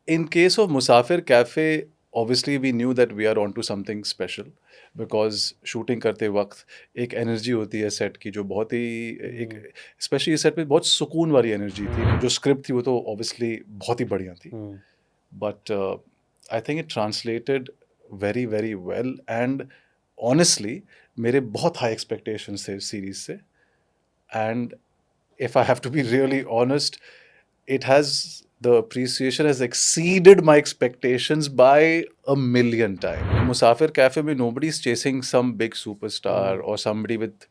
In case of Musafir Cafe, obviously we knew that we are onto something special because shooting करते वक्त एक energy होती है set की जो बहुत ही एक स्पेशली इस सेट पे बहुत सुकून वाली एनर्जी थी जो स्क्रिप्ट थी वो तो ऑब्वियसली बहुत ही बढ़िया थी but I think it translated very very well and honestly मेरे बहुत हाई एक्सपेक्टेशंस थे इस सीरीज से and if I have to be really honest, it has the appreciation has exceeded my expectations by a million times. Musafir Cafe mein nobody is chasing some big superstar or somebody with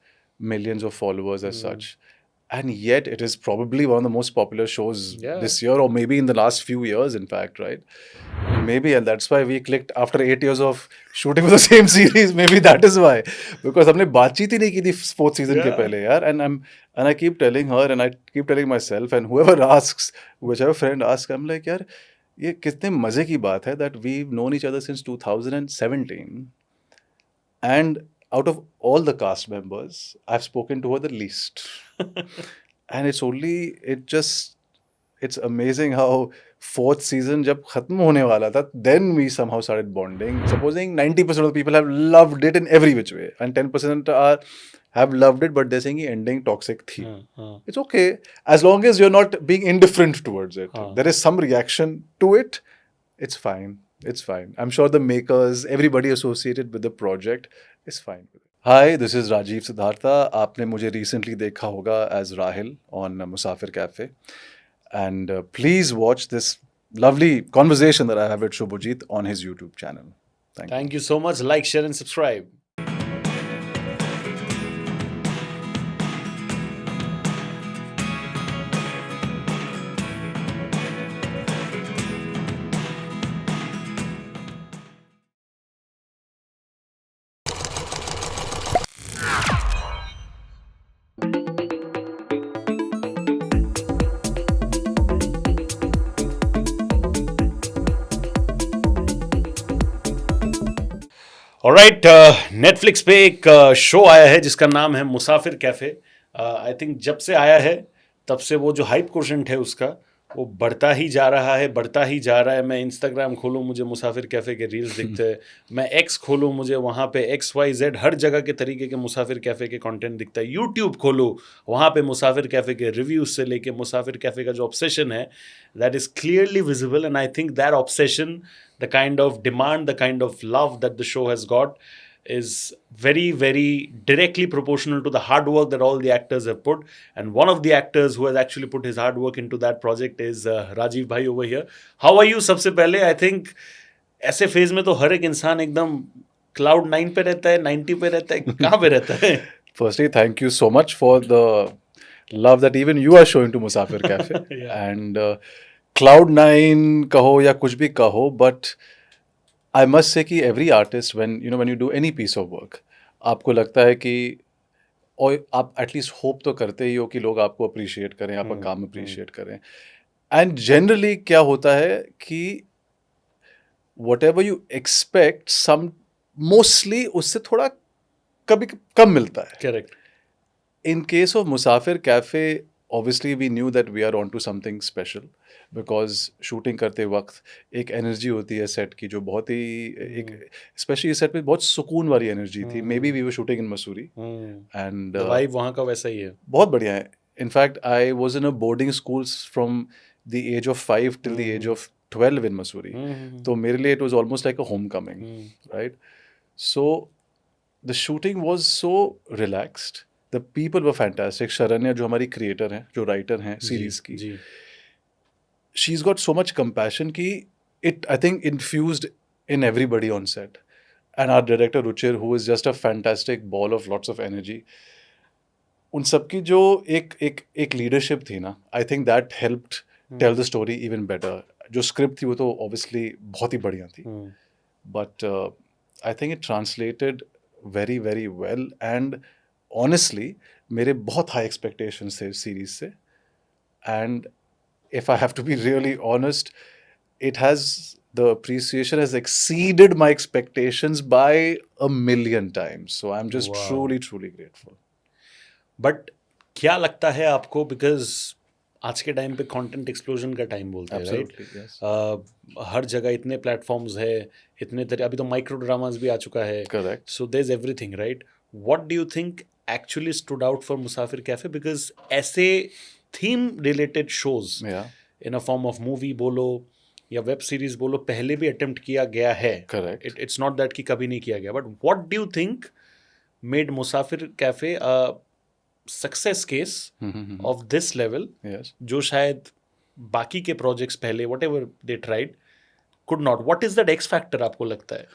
millions of followers as such. And yet it is probably one of the most popular shows this year or maybe in the last few years in fact, right? Maybe, and that's why we clicked after 8 years of shooting for the same series. Maybe that is why, because हमने बातचीत ही नहीं की थी fourth season के पहले यार. And I keep telling her and I keep telling myself and whoever asks, whichever friend asks, I'm like यार ये कितने मजे की बात है that we've known each other since 2017 and out of all the cast members I've spoken to her the least. And it's amazing how fourth season जब खत्म होने वाला था then we somehow started bonding. Supposing 90% of the people have loved it in every which way and 10% have loved it but they're saying the ending toxic थी. It's okay as long as you're not being indifferent towards it. There is some reaction to it. It's fine. It's fine. I'm sure the makers, everybody associated with the project is fine with it. Hi, this is Rajiv Siddhartha. आपने मुझे recently देखा होगा as Rahil on Musafir Cafe. And please watch this lovely conversation that I have with Shubhajit on his YouTube channel. Thank you. Thank you so much. Like, share, and subscribe. Alright, Netflix पे एक show आया है जिसका नाम है मुसाफिर cafe. I think जब से आया है तब से वो जो हाइप कोशेंट है उसका वो बढ़ता ही जा रहा है, बढ़ता ही जा रहा है. मैं इंस्टाग्राम खोलूँ मुझे मुसाफिर कैफ़े के रील्स दिखते हैं, मैं एक्स खोलूँ मुझे वहाँ पे XYZ हर जगह के तरीके के मुसाफिर कैफ़े के कंटेंट दिखता है. यूट्यूब खोलूँ वहाँ पे मुसाफिर कैफ़े के रिव्यूज से लेके मुसाफिर कैफ़े का जो ऑब्सेशन है that is clearly visible. And I think that obsession, the kind of demand, the kind of love that the show has got is very, very directly proportional to the hard work that all the actors have put. And one of the actors who has actually put his hard work into that project is Rajiv bhai over here. How are you? सबसे पहले I think ऐसे phase में तो हर एक इंसान एकदम cloud 9 पे रहता है, 90 पे रहता है, कहाँ पे रहता है? Firstly, thank you so much for the love that even you are showing to Musafir Cafe. And Cloud9 कहो या कुछ भी कहो, but I must say कि every artist when you do any piece of work, आपको लगता है कि और आप एटलीस्ट होप तो करते ही हो कि लोग आपको अप्रिशिएट करें, आपका काम अप्रिशिएट करें. एंड जनरली क्या होता है कि whatever you expect, some mostly उससे थोड़ा कभी कम मिलता है. Correct. In case of Musafir Cafe, obviously we knew that we are onto something special because shooting करते वक्त एक एनर्जी होती है सेट की जो बहुत ही एक स्पेशली इस सेट पे बहुत सुकून वाली एनर्जी थी. Maybe we were shooting in Mussoorie and vibe वहाँ का वैसा ही है. बहुत बढ़िया है. In fact I was in a boarding schools from the age of 5 till the age of 12 in Mussoorie. तो मेरे लिए it was almost like a homecoming, right? So the shooting was so relaxed. The people were fantastic. Sharanya जो हमारी creator हैं, जो writer हैं series की, she's got so much compassion कि it I think infused in everybody on set. And our director Ruchir, who is just a fantastic ball of lots of energy. उन सबकी जो एक लीडरशिप थी ना, I think that helped tell the story even better. जो script थी वो तो obviously बहुत ही बढ़िया थी, but I think it translated very very well. And honestly मेरे बहुत high expectations थे इस सीरीज से. And if I have to be really honest, the appreciation has exceeded my expectations by a million times. So I'm just truly, truly grateful. But क्या लगता है आपको, because आज के टाइम पे कंटेंट एक्सप्लोजन का टाइम बोलते हैं, राइट? Absolutely, yes. हर जगह इतने प्लेटफॉर्म्स है, इतने तरह, अभी तो माइक्रो ड्रामास भी आ चुका है, Correct. So there is everything, right? What do you think actually stood out for Musafir cafe? Because ऐसे theme related shows Yeah, in a form of movie बोलो या वेब सीरीज बोलो, पहले भी अटेम्प्ट किया गया है. correct. इट्स नॉट दैट कि कभी नहीं किया गया, but what do you think made Musafir cafe a success case of this level, Yes. जो शायद बाकी के प्रोजेक्ट्स पहले whatever they tried could not? What is that X factor आपको लगता है?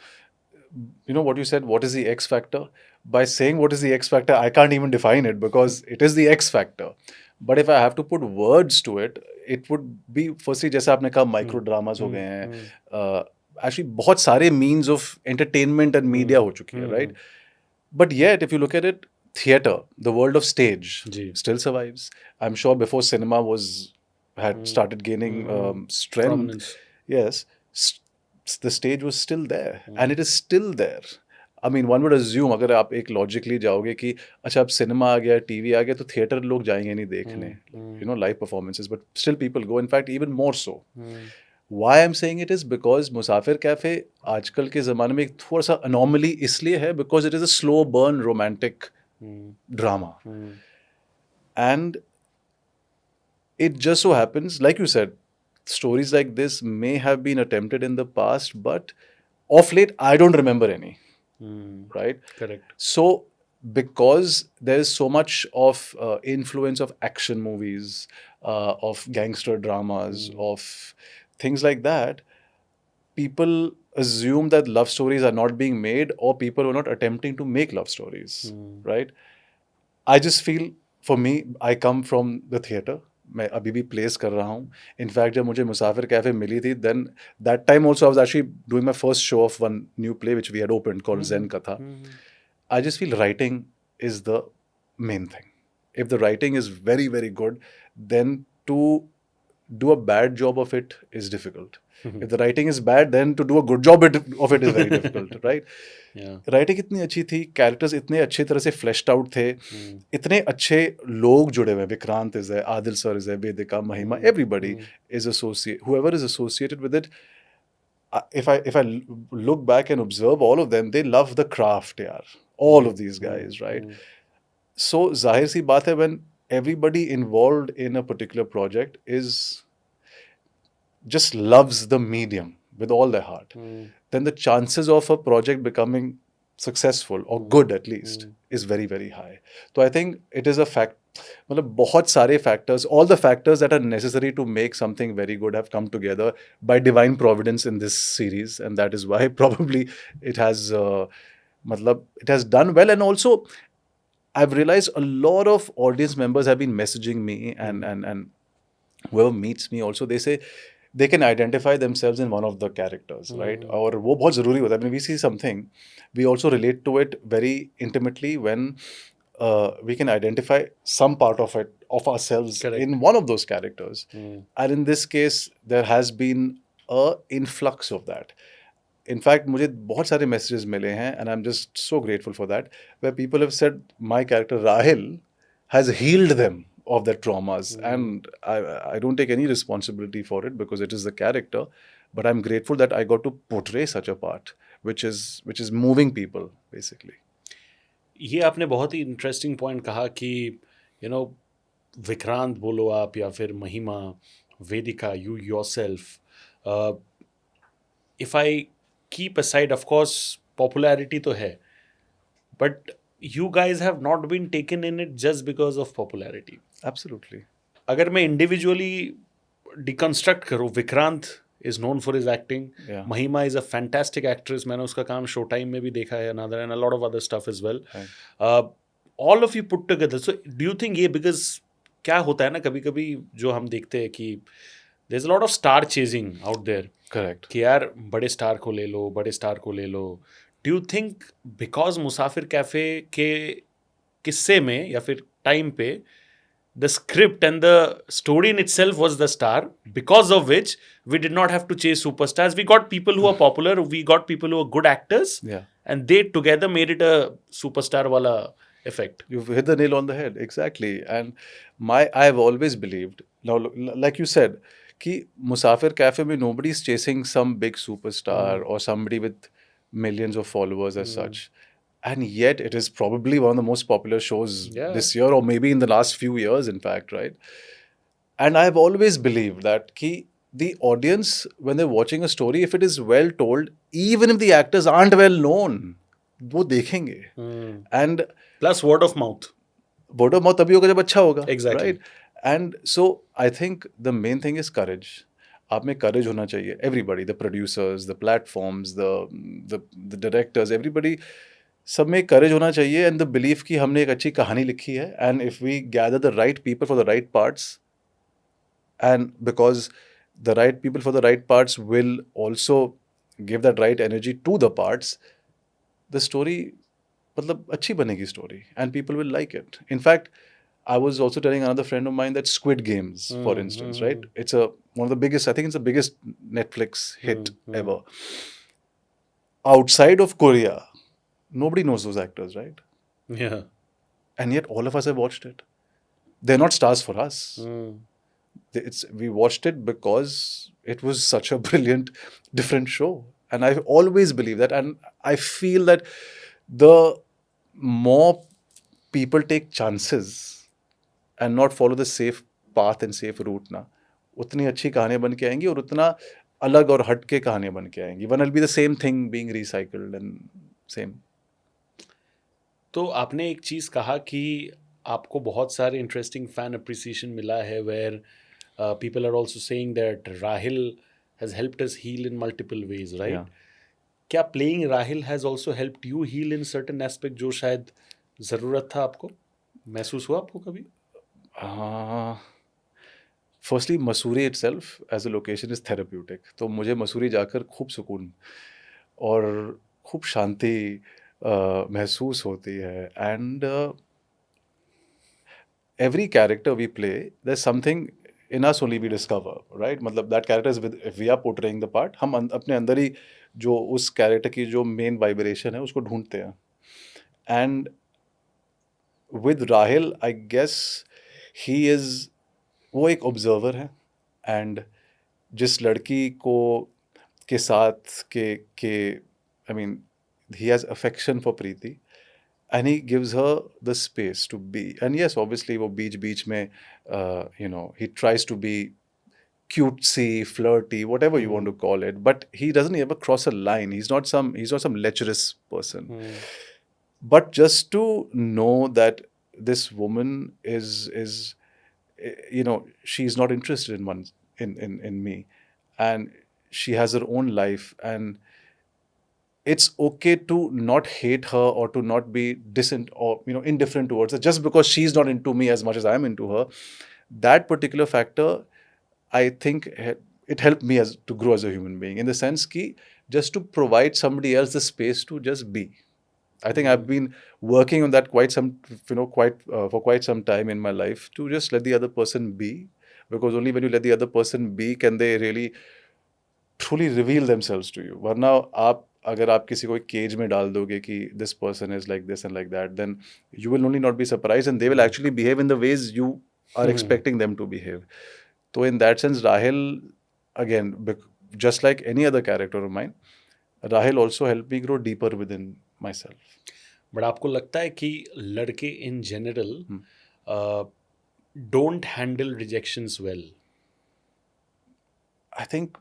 You know what you said, what is the X factor? By saying what is the X factor, I can't even define it because it is the X factor. But if I have to put words to it, it would be firstly जैसे आपने कहा micro dramas हो गए हैं, actually बहुत सारे means of entertainment and media हो चुकी है, right? But yet, if you look at it, theater, the world of stage, जी. still survives. I'm sure before cinema had started gaining strength. Prominence. Yes, the stage was still there, and it is still there. I mean, one would assume अगर आप एक logically जाओगे कि अच्छा अब cinema आ गया, TV आ गया, तो थिएटर लोग जाएंगे नहीं देखने, live performances, but still people go. In fact, even more so. Why I'm saying it is because Musafir cafe आजकल के ज़माने में एक थोड़ा सा अनोमली इसलिए है because it is a slow burn romantic drama. And it just so happens, like you said, stories like this may have been attempted in the past, but of late I don't remember any. Right? Correct. So because there is so much of influence of action movies, of gangster dramas, of things like that, people assume that love stories are not being made or people are not attempting to make love stories, right? I just feel, for me, I come from the theater. मैं अभी भी place कर रहा हूँ. In fact जब मुझे मुसाफिर cafe मिली थी, then that time also I was actually doing my first show of one new play which we had opened called Zen Katha. I just feel writing is the main thing. If the writing is very, very good, then to do a bad job of it is difficult. If the writing is bad, then to do a good job of it is very difficult, right? Yeah. Writing इतनी अच्छी थी, characters इतने अच्छे तरह से flashed out थे, इतने अच्छे लोग जुड़े हुए, विक्रांत इज है, आदिल सर इज है, वेदिका, महिमा, everybody is associate, whoever is associated with it. If I look back and observe all of them, they love the craft, yaar. All of these guys, right? So जाहिर सी बात है, when everybody involved in a particular project is just loves the medium with all their heart, then the chances of a project becoming successful or good at least is very, very high. So I think it is a fact. मतलब बहुत सारे factors, all the factors that are necessary to make something very good have come together by divine providence in this series, and that is why probably it has मतलब it has done well. And also I've realized a lot of audience members have been messaging me, and whoever meets me also, they say they can identify themselves in one of the characters, right? और वो बहुत ज़रूरी होता है. When we see something, we also relate to it very intimately when we can identify some part of it, of ourselves, Correct. in one of those characters. And in this case, there has been a influx of that. In fact, मुझे बहुत सारे messages मिले हैं, and I'm just so grateful for that, where people have said my character Rahil has healed them of their traumas, and I don't take any responsibility for it because it is the character, but I'm grateful that I got to portray such a part which is moving people basically. ये आपने बहुत ही interesting point कहा कि विक्रांत बोलो आप या फिर Mahima, Vedika, you yourself, if I keep aside, of course popularity तो है, but you guys have not been taken in it just because of popularity. Absolutely. अगर मैं individually deconstruct करूँ, Vikrant is known for his acting. Yeah. Mahima is a fantastic actress. मैंने उसका काम show time में भी देखा है, another, and a lot of other stuff as well. Right. All of you put together. So do you think ये, because क्या होता है ना, कभी कभी जो हम देखते हैं कि there's a lot of star chasing out there. Correct. कि यार बड़े स्टार को ले लो, बड़े स्टार को ले लो. Do you think because Musafir cafe के किस्से में या फिर टाइम पे the script and the story in itself was the star, because of which we did not have to chase superstars? We got people who are popular, we got people who are good actors, Yeah. and they together made it a superstar wala effect. You've hit the nail on the head, exactly. And I've always believed, now, like you said, कि Musafir Cafe में nobody is chasing some big superstar or somebody with millions of followers as such. And yet it is probably one of the most popular shows Yeah. this year, or maybe in the last few years, in fact, right? And I've always believed that कि the audience, when they're watching a story, if it is well told, even if the actors aren't well known, वो देखेंगे. And Plus word of mouth. word of mouth तभी होगा जब अच्छा होगा. Exactly. Right? And so I think the main thing is courage. आप में courage होना चाहिए. Everybody, the producers, the platforms, the directors, everybody, सब में courage होना चाहिए and the belief कि हमने एक अच्छी कहानी लिखी है, and if we gather the right people for the right parts, and because the right people for the right parts will also give that right energy to the parts, the story मतलब अच्छी बनेगी story and people will like it. In fact, I was also telling another friend of mine that Squid Games, for instance, right? It's one of the biggest, I think it's the biggest Netflix hit ever. Outside of Korea, nobody knows those actors, right? Yeah. And yet all of us have watched it. They're not stars for us. We watched it because it was such a brilliant, different show. And I've always believed that. And I feel that the more people take chances and not follow the safe path and safe route ना, उतनी अच्छी कहानियां बन के आएंगी और उतना अलग और हट के कहानियां बन के आएंगी. One will be the same thing being recycled and same. तो आपने एक चीज़ कहा कि आपको बहुत सारे इंटरेस्टिंग फैन अप्रिसिएशन मिला है where people are also saying that Rahil has helped us heal in multiple ways, right? Yeah. क्या playing Rahil has also helped you heal in certain aspect जो शायद ज़रूरत था आपको? महसूस हुआ आपको कभी? Firstly Mussoorie itself as a location is therapeutic. तो मुझे मसूरी जाकर खूब सुकून और खूब शांति महसूस होती है. And every character we play, there's something in us only we discover, right? मतलब that character is with, if we are portraying the part, हम अपने अंदर ही जो उस character की जो main vibration है उसको ढूंढते हैं. And with Rahil, I guess he is, वो एक ऑब्जर्वर है एंड जिस लड़की को के साथ के I mean he has affection for Preeti and he gives her the space to be. And yes obviously वो बीच बीच में you know he tries to be cutesy, flirty, whatever you want to call it, but he doesn't ever cross a line. He's not some lecherous person. But just to know that this woman is you know, she's not interested in me, and she has her own life, and it's okay to not hate her or to not be indifferent towards her just because she's not into me as much as I'm into her. That particular factor, I think it helped me to grow as a human being, in the sense ki just to provide somebody else the space to just be. I think I've been working on that for quite some time in my life, to just let the other person be, because only when you let the other person be can they really truly reveal themselves to you. वरना अगर आप किसी को एक cage में डाल दोगे कि this person is like this and like that, then you will only not be surprised and they will actually behave in the ways you are expecting them to behave. So in that sense, Rahil, again, just like any other character of mine, Rahil also helped me grow deeper within myself. But आपको लगता है कि लड़के in general don't handle rejections well? I think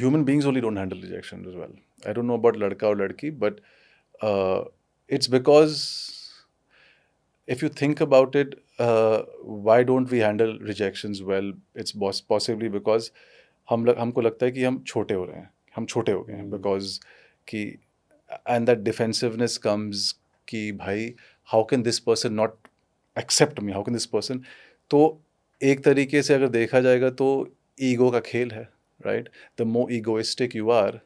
human beings only don't handle rejection as well. I don't know about ladka or ladki, but it's because if you think about it, why don't we handle rejections well? It's possibly because हमको लगता है कि हम छोटे हो रहे हैं, हम छोटे हो गए हैं, because कि and that defensiveness comes कि भाई how can this person not accept me, how can this person. तो एक तरीके से अगर देखा जाएगा तो ईगो का खेल है, right? The more egoistic you are,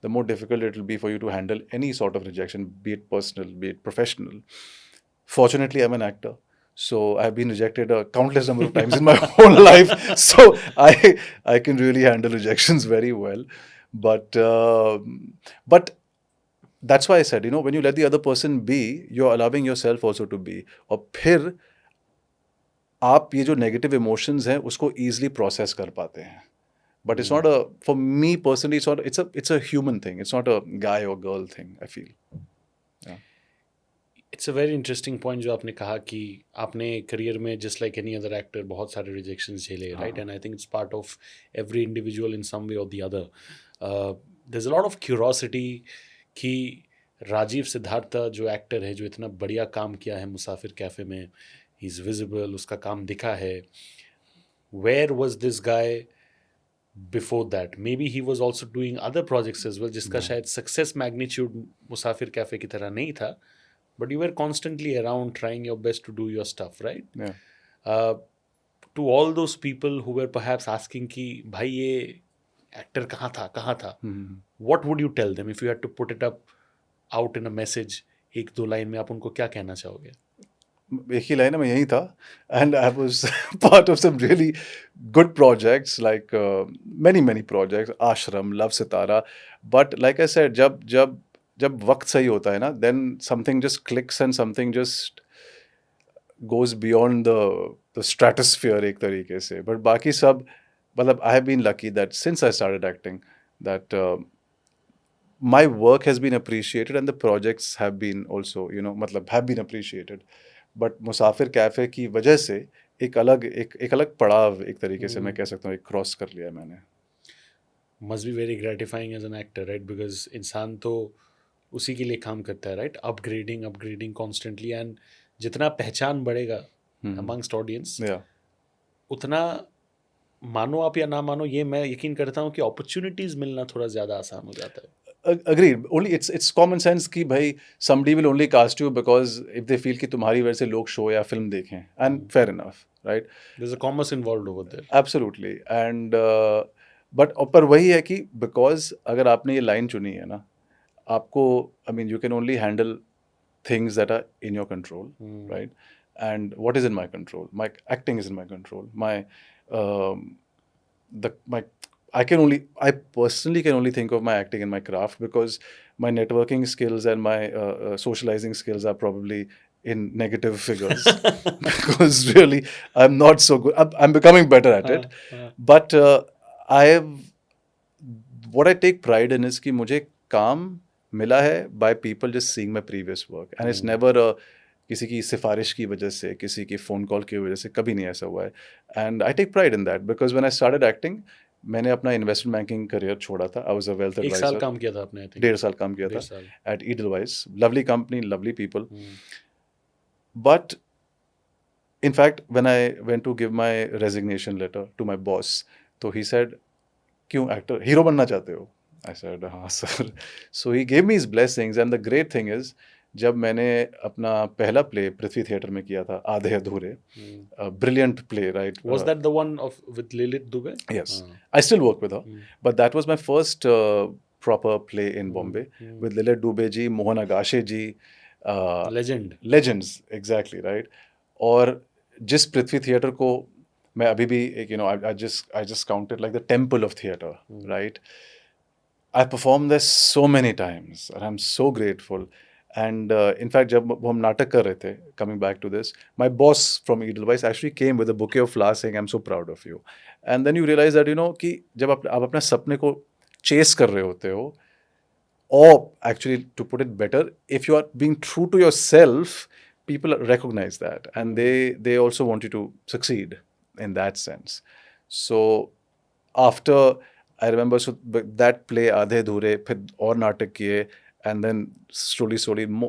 the more difficult it will be for you to handle any sort of rejection, be it personal, be it professional. Fortunately, I'm an actor, so I've been rejected a countless number of times in my whole life, so I can really handle rejections very well. But that's why I said, when you let the other person be, you're allowing yourself also to be. और फिर आप ये जो negative emotions हैं उसको easily process कर पाते हैं. But it's not for me personally, it's a human thing. It's not a guy or girl thing, I feel. Yeah. It's a very interesting point जो आपने कहा कि आपने करियर में just like any other actor बहुत सारे rejections झेले, right? And I think it's part of every individual in some way or the other. There is a lot of curiosity कि राजीव सिद्धार्था जो एक्टर है, जो इतना बढ़िया काम किया है मुसाफिर कैफ़े में, ही इज़ विजिबल, उसका काम दिखा है. Where was this guy before that? Maybe he was also doing other projects as well, जिसका शायद सक्सेस मैग्नीट्यूड मुसाफिर कैफ़े की तरह नहीं था, but you were constantly around trying your best to do your stuff, right? Yeah. To all those people who were perhaps asking कि भाई ये actor कहाँ था, what would you tell them if you had to put it up out in a message? एक दो line में आप उनको क्या कहना चाहोगे? एक ही लाइन में यही था. And I was part of some really good projects, like many projects, Ashram, Love Sitara. But like I said, जब वक्त सही होता है ना, then something just clicks and something just goes beyond the stratosphere एक तरीके से. But बाकी सब, मतलब I have been lucky that since I started acting, that my work has been appreciated and the projects have been also, मतलब have been appreciated. But Musafir cafe की वजह से एक अलग पड़ाव एक तरीके से मैं कह सकता हूँ एक क्रॉस कर लिया मैंने. Must be very gratifying as an actor, right? Because इंसान तो उसी के लिए काम करता है, राइट? अपग्रेडिंग कॉन्स्टेंटली, एंड जितना पहचान बढ़ेगा अमंगस्ट ऑडियंस, उतना मानो आप या ना मानो, ये मैं यकीन करता हूँ कि अपॉर्चुनिटीज मिलना थोड़ा ज़्यादा आसान हो जाता है. Agreed. Only it's common sense कि भाई somebody will only cast you because if they feel कि तुम्हारी वजह से लोग शो या फिल्म देखें, and fair enough, right? There's a commerce involved over there. Absolutely. And but पर वही है कि because अगर आपने ये लाइन चुनी है ना, आपको, I mean, you can only handle things that are in your control, right? And what is in my control? My acting is in my control. I personally can only think of my acting and my craft because my networking skills and my socializing skills are probably in negative figures because really I'm not so good. I'm becoming better at it. But what I take pride in is कि मुझे काम मिला है by people just seeing my previous work, and it's never किसी की सिफारिश की वजह से, किसी की फ़ोन कॉल की वजह से, कभी नहीं ऐसा हुआ है. And I take pride in that because when I started acting, मैंने अपना इन्वेस्टमेंट बैंकिंग करियर छोड़ा था. I was a wealth advisor. 1 साल काम किया था आपने? 1.5 साल काम किया था at Edelweiss. Lovely company, lovely people. But in fact, when I went to give my resignation letter to my boss, तो he said, क्यों एक्टर हीरो बनना चाहते हो? I said, हाँ sir. So he gave me his blessings, and the great thing is, जब मैंने अपना पहला प्ले पृथ्वी थिएटर में किया था, आधे अधूरे, brilliant play, right? Was that the one with Lilith Dubey? Yes. I still work with her, but that was my first proper play in Bombay with Lilith Dubey ji, Mohan Agashe ji. Legends, exactly, right? और जिस पृथ्वी theatre को मैं अभी भी एक, I just count it like the temple of theater, right? I performed there so many times, and I'm so grateful. And in fact, जब हम नाटक कर रहे थे, coming back to this, my boss from Edelweiss actually came with a bouquet of flowers saying, "I'm so proud of you." And then you realize that, कि जब आप अपने सपने को chase कर रहे होते हो, or actually to put it better, if you are being true to yourself, people recognize that, and they also want you to succeed in that sense. So after, I remember, so that play आधे अधूरे, फिर और नाटक किए, and then slowly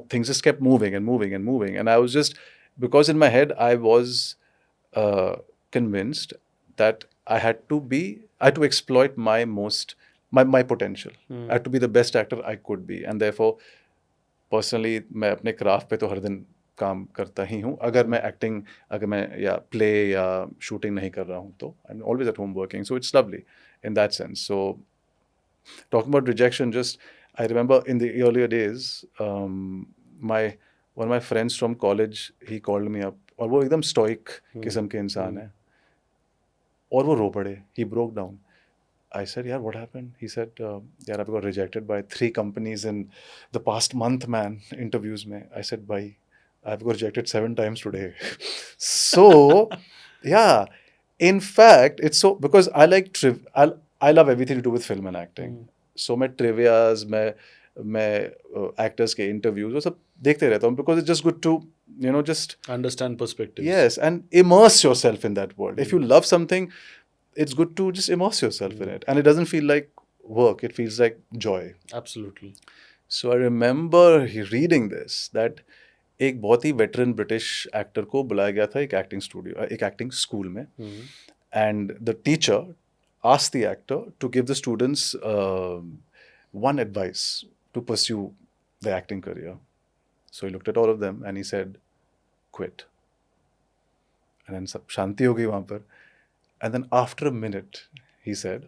things just kept moving, and I was just, because in my head I was convinced that I had to exploit my potential. I had to be the best actor I could be, and therefore personally मैं अपने craft पे तो हर दिन काम करता ही हूँ. अगर मैं या प्ले या शूटिंग नहीं कर रहा हूँ तो I'm always at home working, so it's lovely in that sense. So talking about rejection, just I remember in the earlier days, one of my friends from college, he called me up, और वो एकदम stoic किस्म के इंसान है, और वो रो पड़े. He broke down. I said, yeah, what happened? He said, yeah, I got rejected by 3 companies in the past month, man, interviews mein. I said, bhai, I've got rejected 7 times today. So, yeah, in fact, it's so, because I love everything to do with film and acting. So मैं trivias, मैं actors के interviews वो सब देखते रहता हूँ, because it's just good to, just, Understand perspectives. yes, and immerse yourself in that world. If you love something, it's good to just immerse yourself in it, and it doesn't feel like work, it feels like joy. Absolutely. So I remember reading this, that एक बहुत ही veteran British actor को बुलाया गया था एक acting school में, and the teacher asked the actor to give the students one advice to pursue the acting career. So he looked at all of them and he said, quit. And then सब शांति हो गई वहाँ पर. And then after a minute, he said,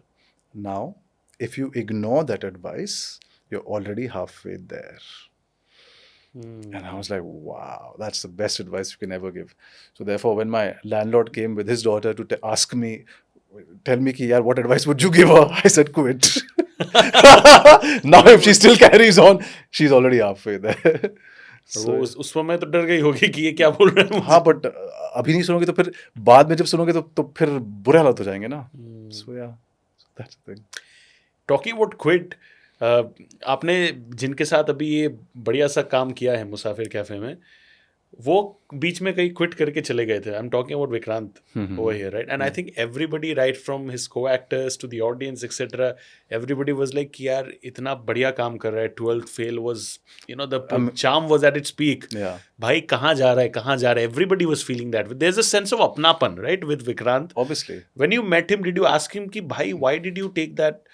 now, if you ignore that advice, you're already halfway there. And I was like, wow, that's the best advice you can ever give. So therefore, when my landlord came with his daughter to ask me, tell me, ki, yaar, what advice would you give her? I said, quit. Now, if she still carries on, she's already halfway there. वो उस समय तो डर गई होगी कि ये क्या बोल रहे हैं. हाँ, बट अभी नहीं सुनोगे तो फिर बाद में जब सुनोगे तो फिर बुरे हालत हो जाएंगे ना. So yeah, that's the thing. Talking about quit, आपने जिनके साथ अभी ये बढ़िया सा काम किया है मुसाफिर कैफे में, वो बीच में कहीं क्विट करके चले गए थे. I am talking about Vikrant over here, right? And I think everybody, right from his co actors to the audience etcetera, everybody was like कि यार इतना बढ़िया काम कर रहा है. 12th fail was, the charm was at its peak. भाई कहाँ जा रहा है, कहाँ जा रहा है? Everybody was feeling that. There is a sense of अपनापन, right, with Vikrant. Obviously. When you met him, did you ask him कि भाई why did you take that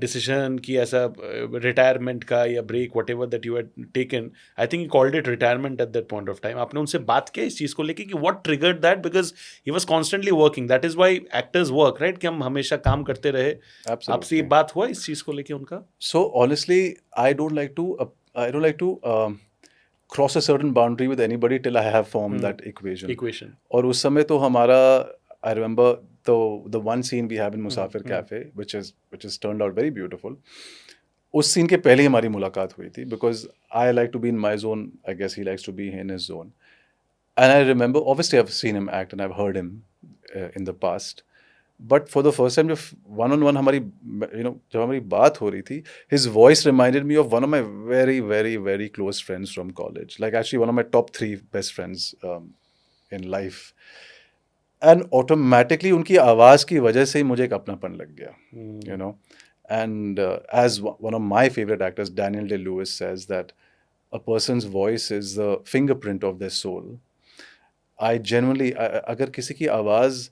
decision कि ऐसा रिटायरमेंट का या break whatever that you had taken? I think you called it retirement at that point of time. आपने उनसे बात किया इस चीज़ को लेके कि what triggered that? Because he was constantly working. That is why actors work, right, कि हम हमेशा काम करते रहे. आपसे ये बात हुआ इस चीज़ को लेके उनका? So honestly, I don't like to cross a certain boundary with anybody till I have formed that equation. और उस समय तो हमारा, I remember the one scene we have in Musafir Cafe, which is turned out very beautiful. उस scene के पहले ही हमारी मुलाकात हुई थी, because I like to be in my zone. I guess he likes to be in his zone. And I remember, obviously, I've seen him act and I've heard him in the past. But for the first time, जब one-on-one हमारी, जब हमारी बात हो रही थी, his voice reminded me of one of my very, very, very close friends from college. Like actually one of my top 3 best friends in life. And automatically उनकी आवाज़ की वजह से ही मुझे एक अपनापन लग गया, And as one of my favorite actors, Daniel Day-Lewis, says that a person's voice is the fingerprint of their soul. I genuinely, अगर किसी की आवाज़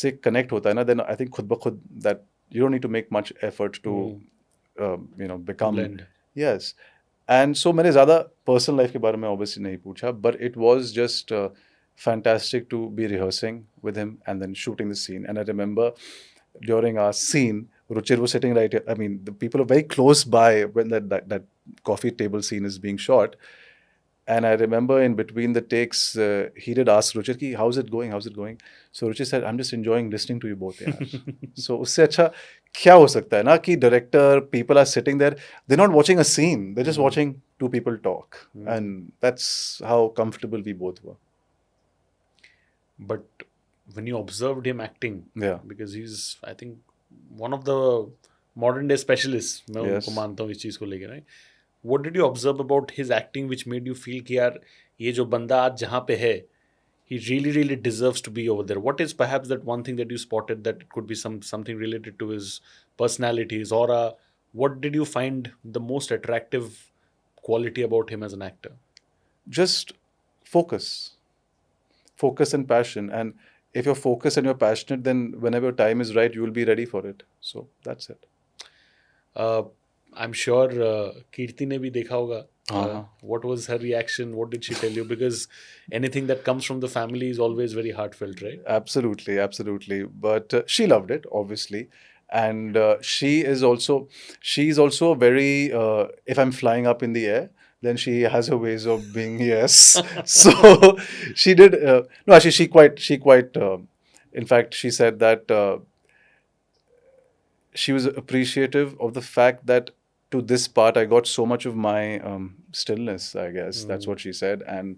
से connect होता है ना, then I think खुद ब खुद that you don't need to make much effort to, become. Blend. Yes. And so मैंने ज़्यादा personal life के बारे में obviously नहीं पूछा, but it was just fantastic to be rehearsing with him and then shooting the scene. And I remember during our scene, Ruchir was sitting right here. I mean, the people are very close by when that coffee table scene is being shot. And I remember in between the takes, he did ask Ruchir ki, how's it going? So Ruchir said, I'm just enjoying listening to you both. So उससे अच्छा क्या हो सकता है ना कि director, people are sitting there, they're not watching a scene, they're just watching 2 people talk. And that's how comfortable we both were. But when you observed him acting, because he's, I think, one of the modern day specialists, मैं उनको मानता हूँ इस चीज़ को लेकर, right? What did you observe about his acting which made you feel कि यार ये जो बंदा आज जहाँ पे है, he really, really deserves to be over there? What is perhaps that one thing that you spotted that it could be something related to his personality, his aura? What did you find the most attractive quality about him as an actor? Just focus and passion. And if you're focused and you're passionate, then whenever your time is right, you will be ready for it. So that's it. I'm sure Kirti ne bhi dekha hoga. What was her reaction? What did she tell you? Because anything that comes from the family is always very heartfelt, right? Absolutely. But she loved it, obviously. And she's also very, if I'm flying up in the air, then she has her ways of being, yes. So she did, no, actually she quite, in fact, she said that she was appreciative of the fact that to this part I got so much of my stillness, I guess. That's what she said. And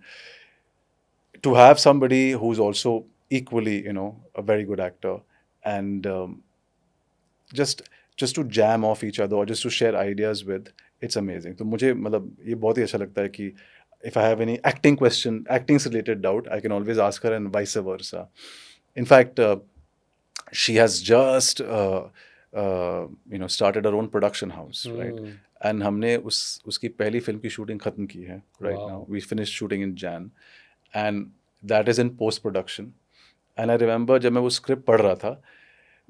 to have somebody who's also equally, a very good actor, and just just to jam off each other or just to share ideas with, it's amazing. तो मुझे मतलब ये बहुत ही अच्छा लगता है कि if I have any acting से related doubt, I can always ask her and vice versa. In fact, she has just started her own production house, right? And हमने उसकी पहली फिल्म की शूटिंग खत्म की है right Wow. now. We finished shooting in Jan, and that is in post production. And I remember जब मैं वो स्क्रिप्ट पढ़ रहा था,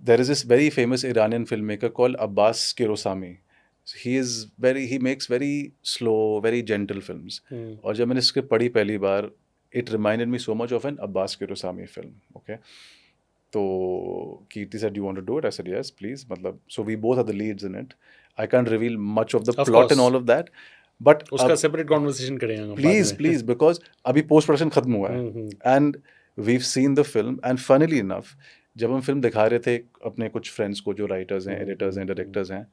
there is this very famous Iranian filmmaker called Abbas Kiarostami. He makes very slow, very gentle films. और जब मैंने script पढ़ी पहली बार, it reminded me so much of an Abbas Kiarostami film. Okay. So Kirti said, "Do you want to do it?" I said, "Yes, please." मतलब, so we both are the leads in it. I can't reveal much of the Of plot and course. all of that, but उसका separate conversation करेंगे हम बाद please, में. please, because अभी post production खत्म हुआ है, and we've seen the film, and funnily enough, जब हम फिल्म दिखा रहे थे अपने कुछ फ्रेंड्स को जो राइटर्स हैं, एडिटर्स हैं, डायरेक्टर्स हैं,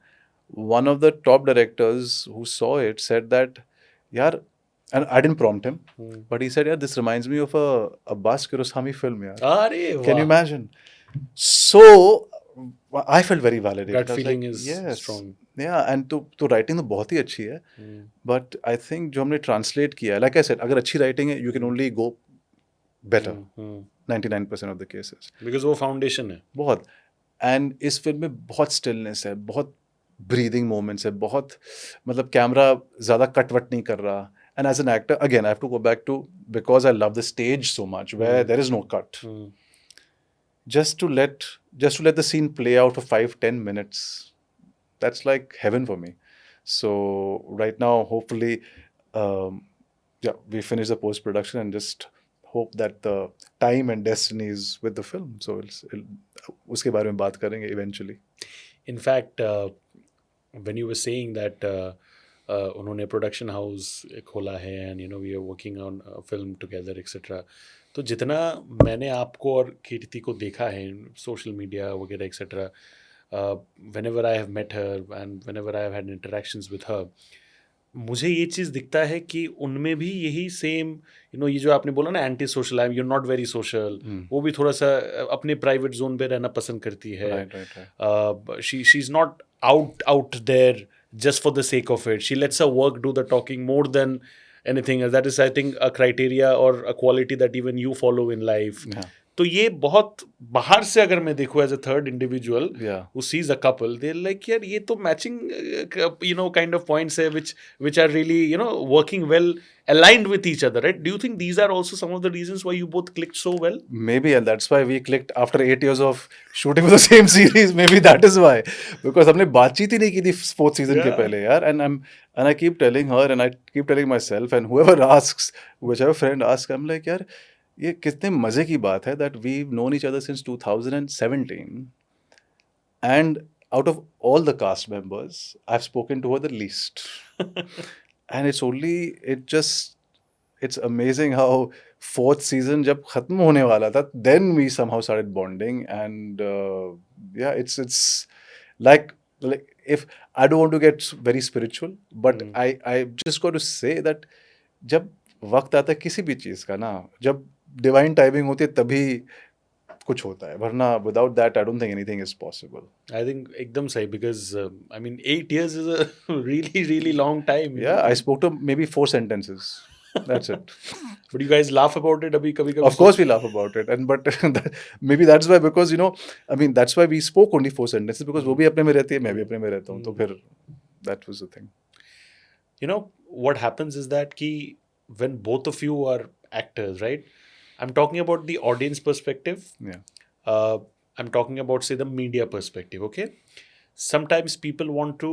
one of the top directors who saw it said that, यार, and I didn't prompt him, but he said, "Yeah, this reminds me of a Abbas Kiarostami film, yaar." अरे Can you वाह, imagine? So I felt very validated. Gut I was feeling like, is yes, strong. yeah, and तो writing तो बहुत ही अच्छी है, but I think जो हमने translate किया है, like I said, अगर अच्छी writing है, you can only go better, 99% of the cases. Because वो फाउंडेशन है. बहुत. And इस फिल्म में बहुत stillness है, बहुत breathing moments है, बहुत मतलब कैमरा ज़्यादा कटवट नहीं कर रहा. And as an actor, again, I have to go back to, because I love the stage so much, where there is no cut. Just to let the scene play out for 5-10 minutes, that's like heaven for me. So right now, hopefully, we finish the post production and just hope that the time and destiny is with the film. So उसके बारे में बात करेंगे eventually. In fact, when you were saying that उन्होंने production house खोला है and we are working on a film together etc. तो जितना मैंने आपको और कीर्ति को देखा है सोशल मीडिया वगैरह etcetera, whenever I have met her and whenever I have had interactions with her, मुझे ये चीज़ दिखता है कि उनमें भी यही सेम ये जो आपने बोला ना anti social, I you're not very social, वो भी थोड़ा सा अपने प्राइवेट जोन पे रहना पसंद करती है. She is not out there just for the sake of it. She lets her work do the talking more than anything else. That is, I think, a criteria or a quality that even you follow in life. Yeah. तो ये बहुत बाहर से अगर मैं देखूँ as a third individual who sees a couple, they're like, यार ये तो मैचिंग kind of points है which are really working well, aligned with each other, right? Do you think these are also some of the reasons why you both clicked so well? Maybe, and that's why we clicked after 8 years of shooting for the same series. Maybe that is why, because हमने बातचीत ही नहीं की थी fourth season के पहले यार, and I keep telling her and I keep telling myself, and whoever asks, whichever friend asks, I'm like, यार ये कितने मजे की बात है that we've known each other since 2017, and out of all the cast members, I've spoken to her the least. And it's amazing how fourth season जब खत्म होने वाला था, then we somehow started bonding, and it's like if I don't want to get very spiritual, but I just got to say that जब वक्त आता है किसी भी चीज़ का ना, जब डिवाइन टाइमिंग होती है तभी कुछ होता है, वरना without that I don't think anything is possible. I think एकदम सही, because I mean 8 years is a really long time. Yeah, I spoke to maybe 4 sentences. That's it. But you guys laugh about it abhi kabhi Of course we laugh about it, and but maybe that's why, because I mean that's why we spoke only 4 sentences, because वो भी अपने में रहती है, मैं भी अपने में रहता हूँ, तो फिर that was the thing. What happens is that ki when both of you are actors, right? I'm talking about the audience perspective. Yeah. I'm talking about, say, the media perspective, okay? Sometimes people want to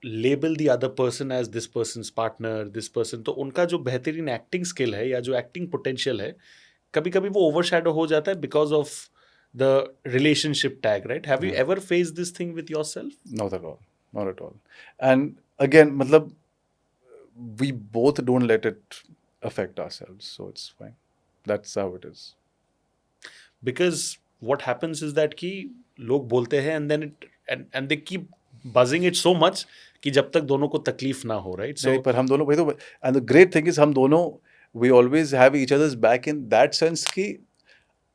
label the other person as this person's partner, this person. तो उनका जो बेहतरीन acting skill है या जो acting potential है, कभी कभी वो ओवरशैडो हो जाता है because of the relationship tag, right? Have you ever faced this thing with yourself? Not at all. Not at all. And again, मतलब we both don't let it affect ourselves, so it's fine. That's how it is. Because what happens is that ki लोग बोलते हैं and then it and they keep buzzing it so much कि जब तक दोनों को तकलीफ ना हो, राइट? नहीं, पर हम दोनों वही तो, and the great thing is हम दोनों we always have each others back in that sense कि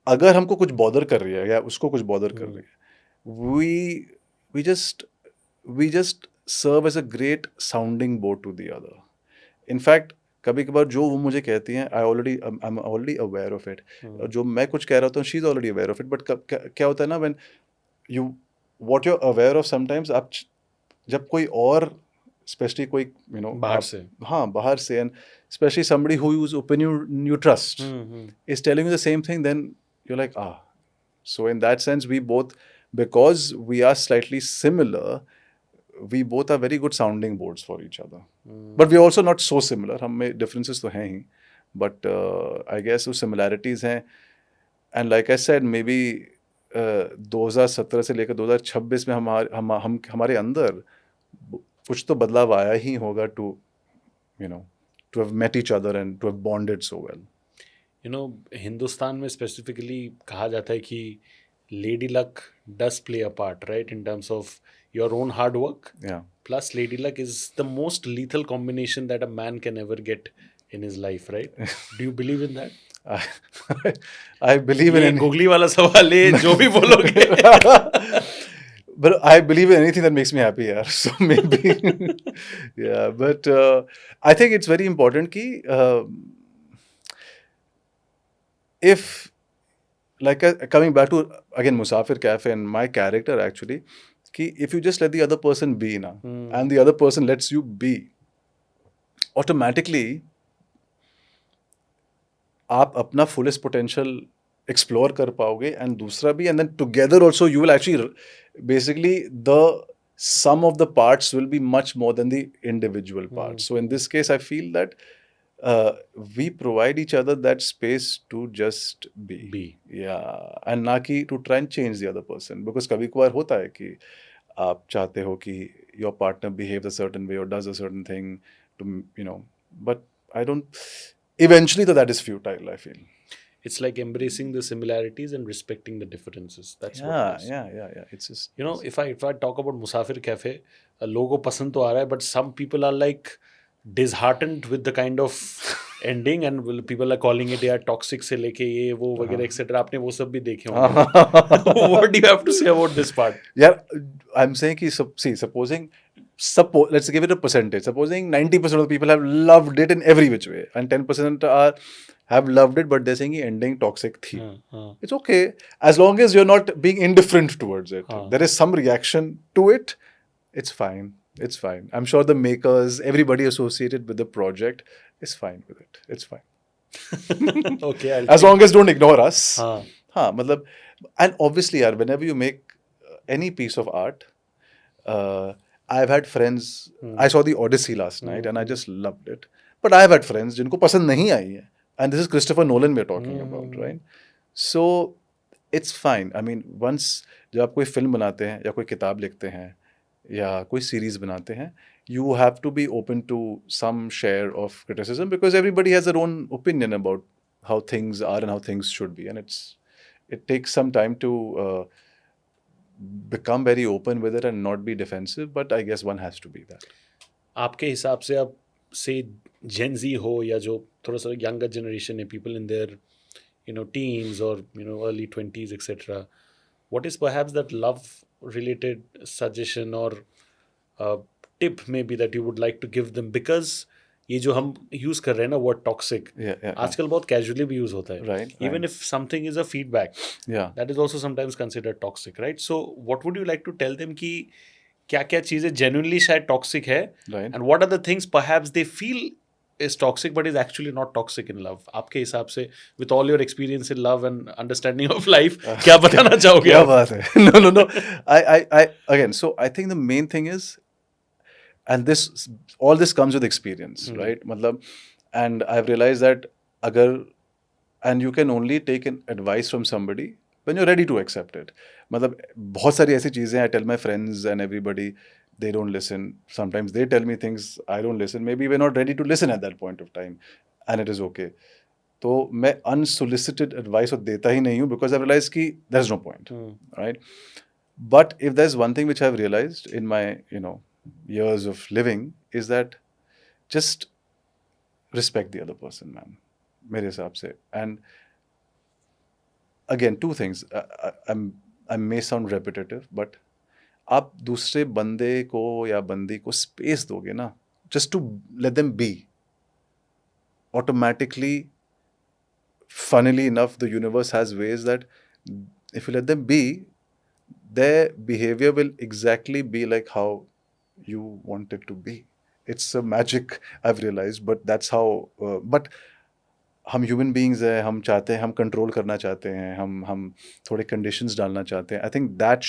अगर हमको कुछ बॉदर कर रही है या उसको कुछ बॉदर कर रही है, we just we just serve as a great sounding board to the other. In fact कभी कभार जो वो मुझे कहती हैं, I am already aware of it. जो मैं कुछ कह रहा होता हूँ, she is already aware of it. But क्या होता है ना, when you what you are aware of, sometimes आप जब कोई और, स्पेशली कोई बाहर से. हाँ, बाहर से, and specially somebody whose opinion you trust is telling you the same thing, then you're like, so in that sense we both, because we are slightly similar, we both are very good sounding boards for each other. But we are also not so similar. हम में differences तो हैं ही, but I guess वो similarities हैं. And like I said, maybe 2017 से लेकर 2026 में हमारे अंदर कुछ तो बदलाव आया ही होगा to have met each other and to have bonded so well. Hindustan में स्पेसिफिकली कहा जाता है कि lady luck does play a part, right, in terms of your own hard work. Yeah. Plus, lady luck is the most lethal combination that a man can ever get in his life, right? Do you believe in that? I believe in ये googly वाला सवाल है, जो भी बोलोगे. But I believe in anything that makes me happy, yaar. So maybe, yeah. But I think it's very important कि if, like, coming back to again Musafir Cafe and my character actually, कि if you just let the other person be na, and the other person lets you be, automatically आप अपना fullest potential explore कर पाओगे, and दूसरा भी, and then together also you will actually, basically the sum of the parts will be much more than the individual parts. So in this case I feel that we provide each other that space to just be. Yeah, and ना कि to try and change the other person, because कभी कभार होता है कि आप चाहते हो कि your partner behaves a certain way or does a certain thing to, but I don't, eventually that is futile, I feel. It's like embracing the similarities and respecting the differences. That's what it is. Yeah. It's just, if I talk about Musafir Cafe, लोगों को पसंद तो आ रहा है, but some people are like disheartened with the kind of ending, and people are calling it यार toxic से लेके ये वो वगैरह etc. आपने वो सब भी देखे होंगे. What do you have to say about this part? Yeah, I'm saying कि suppose let's give it a percentage. Supposing 90% of the people have loved it in every which way, and 10% have loved it, but they're saying कि ending toxic थी. It's okay, as long as you're not being indifferent towards it. There is some reaction to it. It's fine. It's fine. I'm sure the makers, everybody associated with the project is fine with it. It's fine. Okay. As long as don't ignore us. मतलब, and obviously यार, whenever you make any piece of art, I've had friends, I saw the Odyssey last night and I just loved it. But I've had friends जिनको पसंद नहीं आई है. And this is Christopher Nolan we're talking about, right? So it's fine. I mean, once जब आप कोई film बनाते हैं या कोई किताब लिखते हैं या कोई सीरीज बनाते हैं, you have to be open to some share of criticism, because everybody has their own opinion about how things are and how things should be, and it takes some time to become very open with it and not be defensive, but I guess one has to be that. आपके हिसाब से अब से Gen Z हो या जो थोड़ा सा younger generation है, people in their teens or early 20s etc., what is perhaps that love related suggestion or tip maybe that you would like to give them? Because ये जो हम यूज कर रहे हैं ना word toxic, आजकल बहुत casually भी यूज होता है. Right. Even if something is a feedback, that is also sometimes considered toxic, right? So what would you like to tell them कि क्या क्या चीजें genuinely शायद toxic है, and what are the things perhaps they feel is toxic but is actually not toxic in love? आपके हिसाब से, with all your experience in love and understanding of life, क्या बताना चाहोगे? क्या बात है? No. I again, so I think the main thing is, and all this comes with experience, right? मतलब, and I've realized that and you can only take an advice from somebody when you're ready to accept it. मतलब बहुत सारी ऐसी चीजें, I tell my friends and everybody, they don't listen. Sometimes they tell me things, I don't listen. Maybe we're not ready to listen at that point of time, and it is okay. तो मैं unsolicited advice देता ही नहीं हूँ, because I realize कि there's no point, right? But if there's one thing which I've realized in my, years of living, is that just respect the other person, man. मेरे हिसाब से. And again, two things. I may sound repetitive, but आप दूसरे बंदे को या बंदी को स्पेस दोगे ना, just to let them be, automatically, funnily enough, the universe has ways that if you let them be, their behavior will exactly be like how you want it to be. It's a magic, I've realized, but that's how. But हम human beings हैं, हम चाहते हैं, हम control करना चाहते हैं, हम थोड़े कंडीशंस डालना चाहते हैं. I think that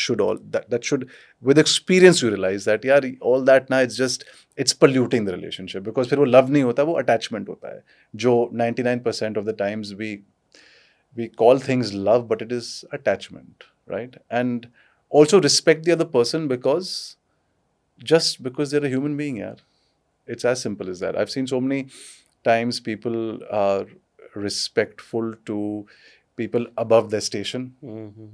should with experience you realise that यार ऑल दैट ना it's just it's polluting the relationship, because फिर वो लव नहीं होता, वो अटैचमेंट होता है, जो 99% of the times we call things love, but it is attachment, right? And also respect the other person, because just because they're a human being, yeah, it's as simple as that. I've seen so many times people are respectful to people above their station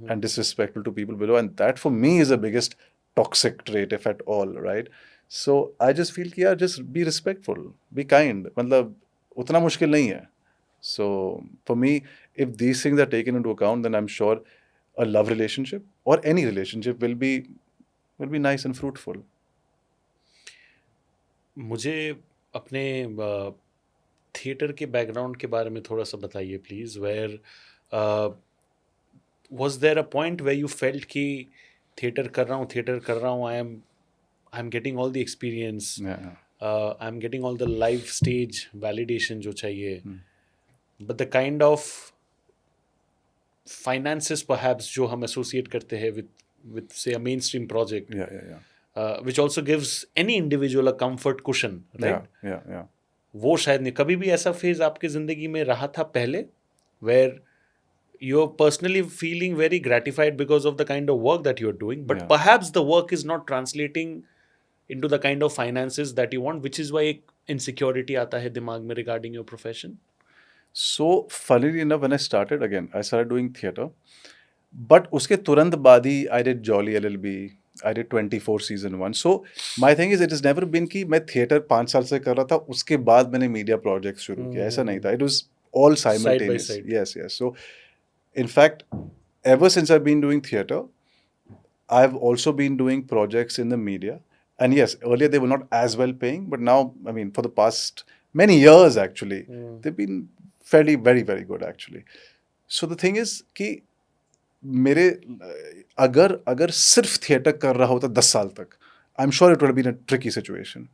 and disrespectful to people below, and that for me is the biggest toxic trait, if at all, right? So I just feel कि यार just be respectful, be kind. मतलब उतना मुश्किल नहीं है. So for me, if these things are taken into account, then I'm sure a love relationship or any relationship will be nice and fruitful. मुझे अपने theatre के बैकग्राउंड के बारे में थोड़ा सा बताइए please. Where was there a point where you felt कि थिएटर कर रहा हूँ, I am getting all the experience, Yeah. I am getting all the live stage validation जो चाहिए, but the kind of finances perhaps जो हम associate करते हैं with say a mainstream project, which also gives any individual a comfort cushion, right? Yeah. वो शायद नहीं. कभी भी ऐसा फेज आपके जिंदगी में रहा था पहले where you're personally feeling very gratified because of the kind of work that you're doing, but Yeah. perhaps the work is not translating into the kind of finances that you want, which is why एक insecurity आता है दिमाग में regarding your profession? So funnily enough, when I started doing theatre, but उसके तुरंत बाद ही I did Jolly LLB, I did 24 season 1. So my thing is, it has never been कि मैं theatre 5 साल से कर रहा था, उसके बाद मैंने media projects शुरू किया, ऐसा नहीं था. It was all simultaneous. side. Yes. So in fact, ever since I've been doing theatre, I've also been doing projects in the media. And yes, earlier they were not as well paying, but now, I mean, for the past many years actually, they've been fairly very, very good actually. So the thing is कि मेरे अगर सिर्फ theatre कर रहा होता 10 साल तक, I am sure it would been a tricky situation,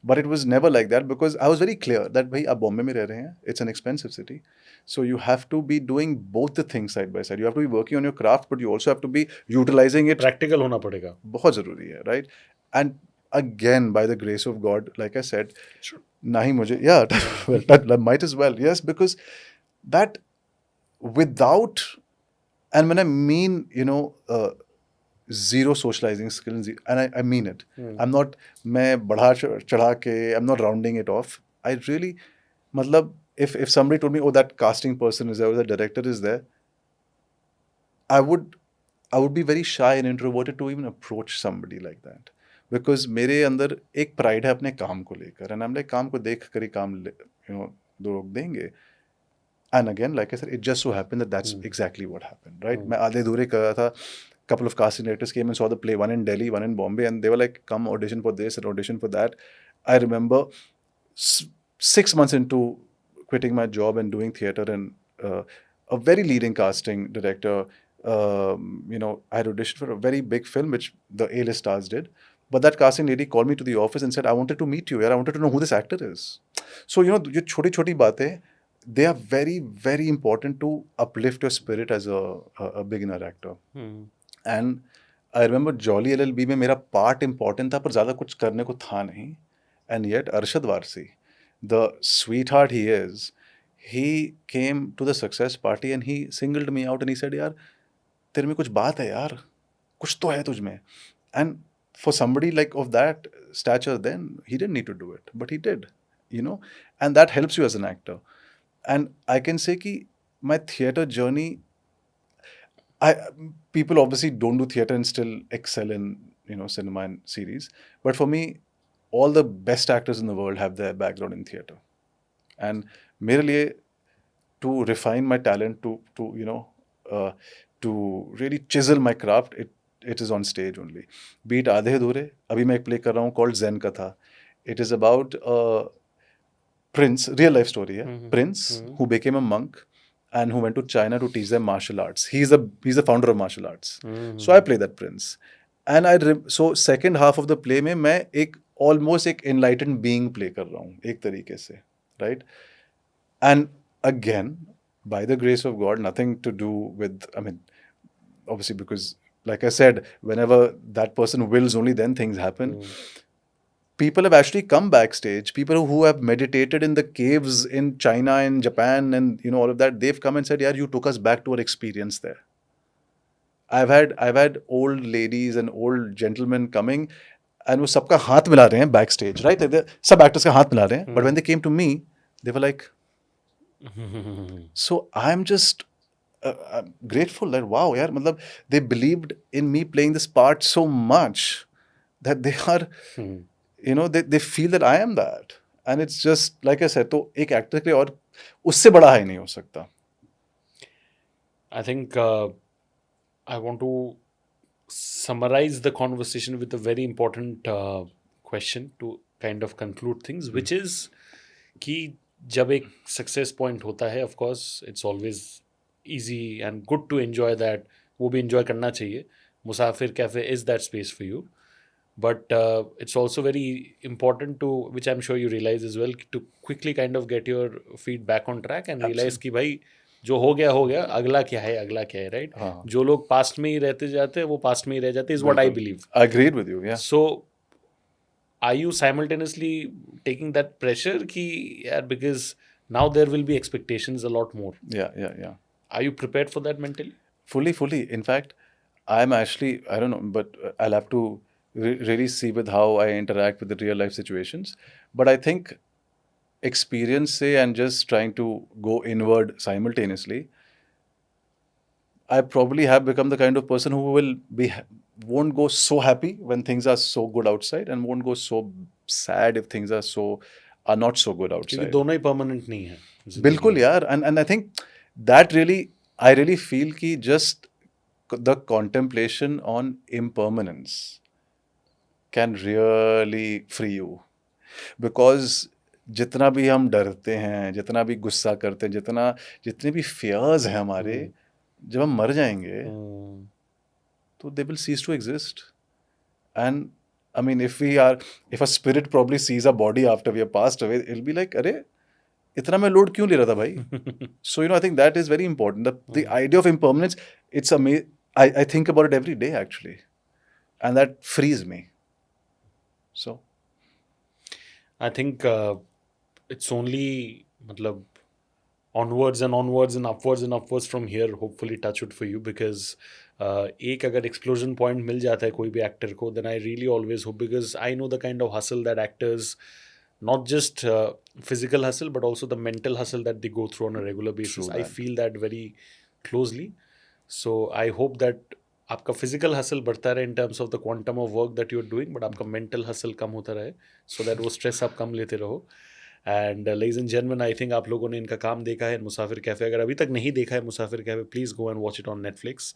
but it was never like that, because I was very clear that भाई आप बॉम्बे में रह रहे हैं, it's an expensive city, so you have to be doing both the things side by side. You have to be working on your craft, but you also have to be utilising it. Practical होना पड़ेगा, बहुत ज़रूरी है, right? And again, by the grace of God, like I said, nahi mujhe, well, that might as well, yes, because that without, and when I mean, zero socializing skills, and I mean it. I'm not, मैं बढ़ा चढ़ा के, I'm not rounding it off. I really, मतलब, if somebody told me, oh, that casting person is there, or the director is there, I would be very shy and introverted to even approach somebody like that. Because मेरे अंदर एक pride है अपने काम को लेकर, and हम काम को देख कर ही काम दो लोग देंगे. And again, like I said, it just so happened that that's exactly what happened, right? मैं आधे अधूरे कर रहा था. couple of casting directors came and saw the play, one in Delhi, one in Bombay, and they were like, come audition for this and audition for that. I remember 6 months into quitting my job and doing theatre, and a very leading casting director, I had auditioned for a very big film which the A-list stars did. But that casting lady called me to the office and said, I wanted to meet you. I wanted to know who this actor is. So, ये छोटी-छोटी बातें, they are very, very important to uplift your spirit as a beginner actor. And I remember Jolly LLB में मेरा part important था, पर ज़्यादा कुछ करने को था नहीं. And yet, Arshad Varsi, the sweetheart he is, he came to the success party and he singled me out and he said, यार, तेरे में कुछ बात है यार, कुछ तो है तुझ में. And for somebody like of that stature, then he didn't need to do it, but he did, and that helps you as an actor. And I can say कि my theatre journey, people obviously don't do theater and still excel in cinema and series. But for me, all the best actors in the world have their background in theater. And मेरे लिए to refine my talent, to really chisel my craft, it is on stage only. Be it आधे अधूरे, अभी मैं एक play कर रहा हूँ called Zen Katha. It is about a prince, real life story है, prince who became a monk and who went to China to teach them martial arts. He's the founder of martial arts. So I play that prince. And so second half of the play में मैं एक almost एक enlightened being play कर रहा हूँ एक तरीके से, right? And again, by the grace of God, nothing to do with, I mean, obviously, because like I said, whenever that person wills, only then things happen. People have actually come backstage. People who have meditated in the caves in China and Japan and all of that, they've come and said, "Yeah, you took us back to our experience there." I've had old ladies and old gentlemen coming, and वो सबका हाथ मिला रहे हैं backstage, right? सब actors का हाथ मिला रहे हैं. But when they came to me, they were like, so I'm just I'm grateful that wow, यार, मतलब they believed in me playing this part so much that they are, they feel that I am that, and it's just like I said, तो एक actor के लिए और उससे बड़ा high नहीं हो सकता. I think I want to summarize the conversation with a very important question to kind of conclude things, which is कि जब एक सक्सेस पॉइंट होता है, of course it's always easy and good to enjoy that, वो भी enjoy करना चाहिए. Musafir cafe is that space for you, but it's also very important to, which I am sure you realise is well, to quickly kind of get your feet back on track and realise कि भाई जो हो गया, अगला क्या है, right? जो लोग पास्ट में ही रहते जाते हैं वो पास्ट में ही रह जाते, is what I believe. I agree with you. Yeah so are you simultaneously taking that pressure because now there will be expectations a lot more? Yeah. Are you prepared for that mentally? Fully. In fact, I'm actually, I don't know, but I'll have to really see with how I interact with the real life situations. But I think experience and just trying to go inward simultaneously, I probably have become the kind of person who won't go so happy when things are so good outside and won't go so sad if things are not so good outside. क्योंकि दोनों ही permanent नहीं है. बिल्कुल यार, and I think that really, I really feel कि just the contemplation on impermanence can really free you, because जितना भी हम डरते हैं, जितना भी गुस्सा करते हैं, जितने भी fears हैं हमारे, जब हम मर जाएंगे तो they will cease to exist. And I mean, if a spirit probably sees a body after we have passed away, it'll be like, अरे इतना मैं लोड क्यों ले रहा था भाई? So I think that is very important. The idea of impermanence, it's amazing. I think about it every day actually, and that frees me. So I think it's only मतलब onwards and upwards from here, hopefully, touch wood for you, because एक अगर explosion point मिल जाता है कोई भी actor को, then I really always hope, because I know the kind of hustle that actors, not just physical hustle, but also the mental hustle that they go through on a regular basis. I feel that very closely. So I hope that आपका physical hustle बढ़ता रहे in terms of the quantum of work that you're doing, but आपका mental hustle कम होता रहे, so that वो stress आप कम लेते रहो. And ladies and gentlemen, I think आप लोगों ने इनका काम देखा है मुसाफिर कैफ़े. अगर अभी तक नहीं देखा है मुसाफिर cafe, please go and watch it on Netflix.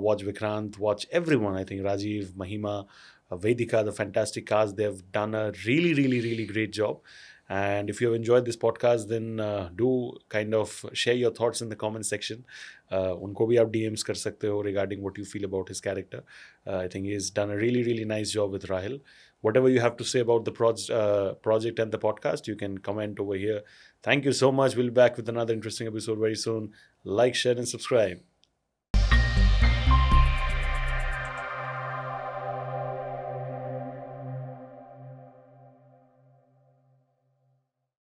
Watch Vikrant, watch everyone. I think Rajiv, Mahima, Vedika, the fantastic cast, they've done a really, really, really great job. And if you have enjoyed this podcast, then do kind of share your thoughts in the comment section. उनको भी आप DMs कर सकते हो regarding what you feel about his character. I think he's done a really, really nice job with Rahil. Whatever you have to say about the project and the podcast, you can comment over here. Thank you so much. We'll be back with another interesting episode very soon. Like, share, and subscribe.